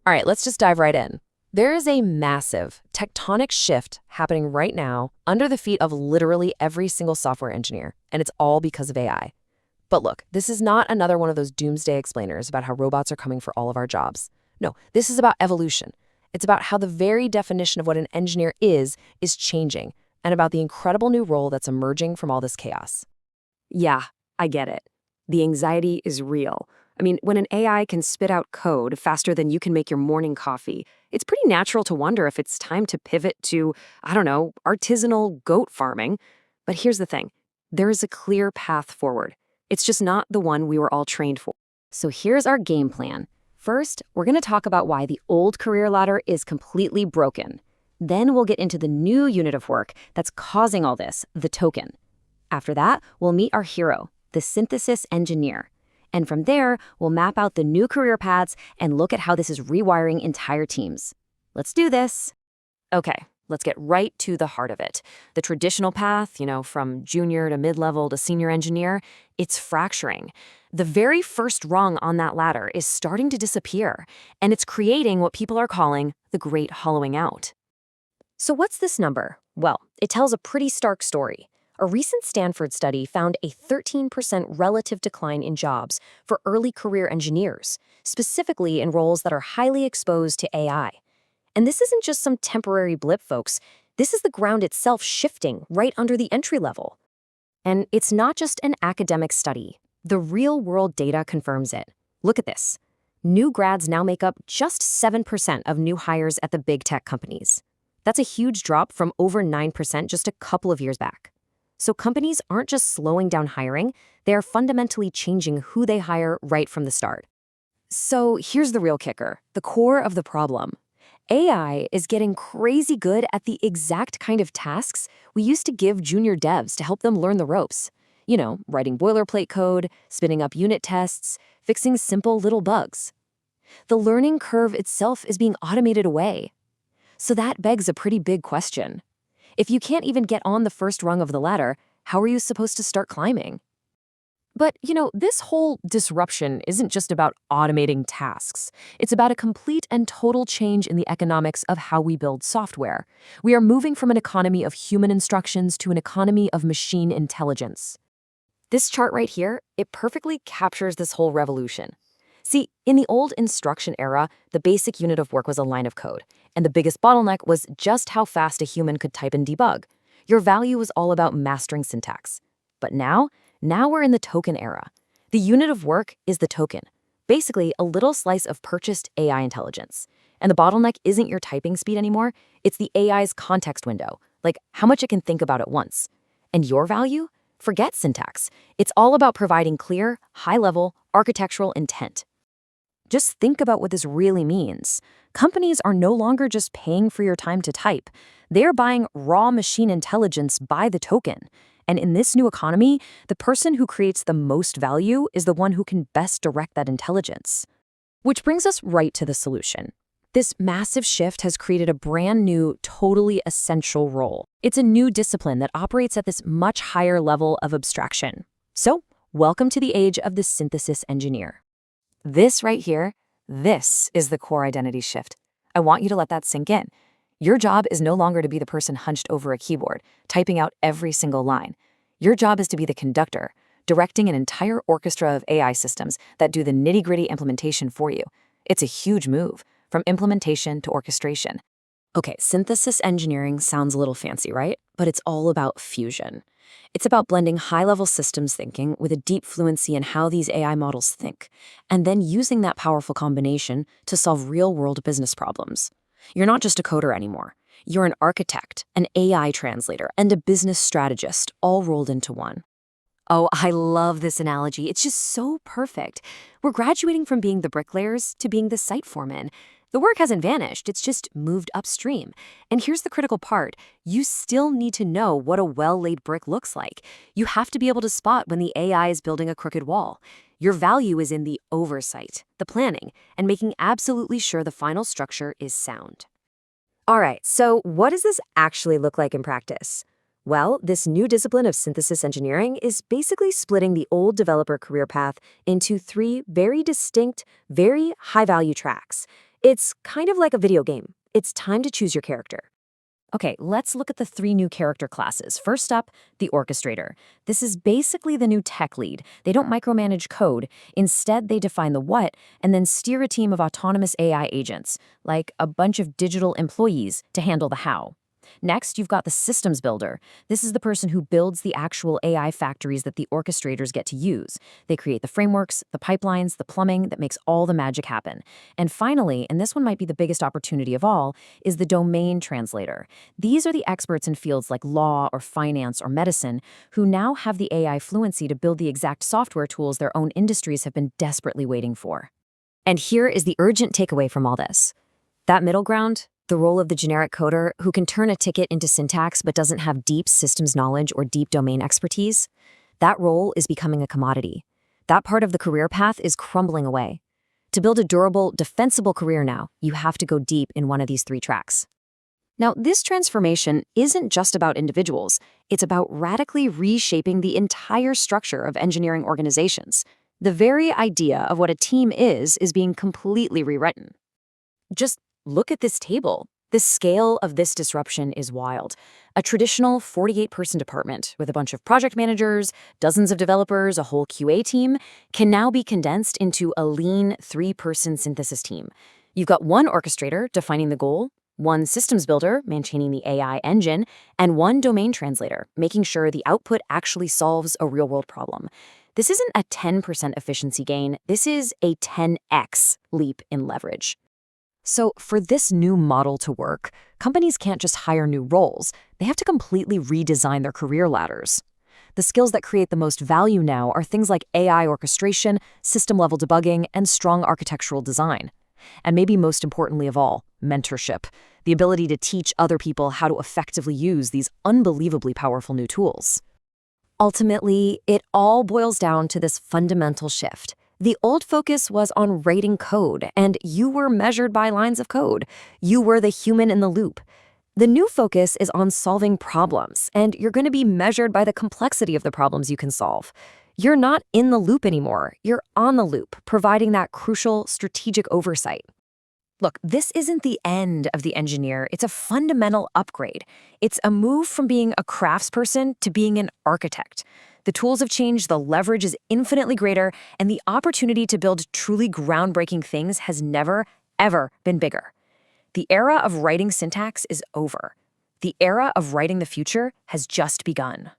All right, let's just dive right in. There is a massive tectonic shift happening right now under the feet of literally every single software engineer, and it's all because of AI. But look, this is not another one of those doomsday explainers about how robots are coming for all of our jobs. No, this is about evolution. It's about how the very definition of what an engineer is changing, and about the incredible new role that's emerging from all this chaos. Yeah, I get it. The anxiety is real. I mean, when an AI can spit out code faster than you can make your morning coffee, it's pretty natural to wonder if it's time to pivot to, I don't know, artisanal goat farming. But here's the thing, there is a clear path forward. It's just not the one we were all trained for. So here's our game plan. First, we're going to talk about why the old career ladder is completely broken. Then we'll get into the new unit of work that's causing all this, the token. After that, we'll meet our hero, the synthesis engineer. And from there, we'll map out the new career paths and look at how this is rewiring entire teams. Let's do this. Okay, let's get right to the heart of it. The traditional path, from junior to mid-level to senior engineer, it's fracturing. The very first rung on that ladder is starting to disappear, and it's creating what people are calling the great hollowing out. So what's this number? Well, it tells a pretty stark story. A recent Stanford study found a 13% relative decline in jobs for early career engineers, specifically in roles that are highly exposed to AI. And this isn't just some temporary blip, folks. This is the ground itself shifting right under the entry level. And it's not just an academic study. The real-world data confirms it. Look at this. New grads now make up just 7% of new hires at the big tech companies. That's a huge drop from over 9% just a couple of years back. So companies aren't just slowing down hiring, they are fundamentally changing who they hire right from the start. So here's the real kicker, the core of the problem. AI is getting crazy good at the exact kind of tasks we used to give junior devs to help them learn the ropes. Writing boilerplate code, spinning up unit tests, fixing simple little bugs. The learning curve itself is being automated away. So that begs a pretty big question. If you can't even get on the first rung of the ladder, how are you supposed to start climbing? But, this whole disruption isn't just about automating tasks. It's about a complete and total change in the economics of how we build software. We are moving from an economy of human instructions to an economy of machine intelligence. This chart right here, it perfectly captures this whole revolution. See, in the old instruction era, the basic unit of work was a line of code, and the biggest bottleneck was just how fast a human could type and debug. Your value was all about mastering syntax. But now we're in the token era. The unit of work is the token, basically a little slice of purchased AI intelligence. And the bottleneck isn't your typing speed anymore, it's the AI's context window, like how much it can think about at once. And your value? Forget syntax. It's all about providing clear, high-level, architectural intent. Just think about what this really means. Companies are no longer just paying for your time to type. They're buying raw machine intelligence by the token. And in this new economy, the person who creates the most value is the one who can best direct that intelligence. Which brings us right to the solution. This massive shift has created a brand new, totally essential role. It's a new discipline that operates at this much higher level of abstraction. So, welcome to the age of the synthesis engineer. This right here, this is the core identity shift. I want you to let that sink in. Your job is no longer to be the person hunched over a keyboard, typing out every single line. Your job is to be the conductor, directing an entire orchestra of AI systems that do the nitty-gritty implementation for you. It's a huge move, from implementation to orchestration. Okay, synthesis engineering sounds a little fancy, right? But it's all about fusion. It's about blending high-level systems thinking with a deep fluency in how these AI models think, and then using that powerful combination to solve real-world business problems. You're not just a coder anymore. You're an architect, an AI translator, and a business strategist, all rolled into one. Oh, I love this analogy. It's just so perfect. We're graduating from being the bricklayers to being the site foreman. The work hasn't vanished, it's just moved upstream. And here's the critical part. You still need to know what a well-laid brick looks like. You have to be able to spot when the AI is building a crooked wall. Your value is in the oversight, the planning, and making absolutely sure the final structure is sound. All right, so what does this actually look like in practice? Well, this new discipline of synthesis engineering is basically splitting the old developer career path into three very distinct, very high-value tracks. It's kind of like a video game. It's time to choose your character. Okay, let's look at the 3 new character classes. First up, the Orchestrator. This is basically the new tech lead. They don't micromanage code. Instead, they define the what and then steer a team of autonomous AI agents, like a bunch of digital employees, to handle the how. Next, you've got the systems builder. This is the person who builds the actual AI factories that the orchestrators get to use. They create the frameworks, the pipelines, the plumbing that makes all the magic happen. And finally, and this one might be the biggest opportunity of all, is the domain translator. These are the experts in fields like law or finance or medicine who now have the AI fluency to build the exact software tools their own industries have been desperately waiting for. And here is the urgent takeaway from all this. That middle ground, the role of the generic coder who can turn a ticket into syntax but doesn't have deep systems knowledge or deep domain expertise, that role is becoming a commodity. That part of the career path is crumbling away. To build a durable, defensible career now, you have to go deep in one of these 3 tracks. Now, this transformation isn't just about individuals. It's about radically reshaping the entire structure of engineering organizations. The very idea of what a team is being completely rewritten. Just look at this table. The scale of this disruption is wild. A traditional 48-person department with a bunch of project managers, dozens of developers, a whole QA team, can now be condensed into a lean 3-person synthesis team. You've got one orchestrator defining the goal, one systems builder maintaining the AI engine, and one domain translator making sure the output actually solves a real-world problem. This isn't a 10% efficiency gain. This is a 10x leap in leverage. So for this new model to work, companies can't just hire new roles. They have to completely redesign their career ladders. The skills that create the most value now are things like AI orchestration, system-level debugging, and strong architectural design. And maybe most importantly of all, mentorship, the ability to teach other people how to effectively use these unbelievably powerful new tools. Ultimately, it all boils down to this fundamental shift. The old focus was on writing code, and you were measured by lines of code. You were the human in the loop. The new focus is on solving problems, and you're going to be measured by the complexity of the problems you can solve. You're not in the loop anymore. You're on the loop, providing that crucial strategic oversight. Look, this isn't the end of the engineer. It's a fundamental upgrade. It's a move from being a craftsperson to being an architect. The tools have changed, the leverage is infinitely greater, and the opportunity to build truly groundbreaking things has never, ever been bigger. The era of writing syntax is over. The era of writing the future has just begun.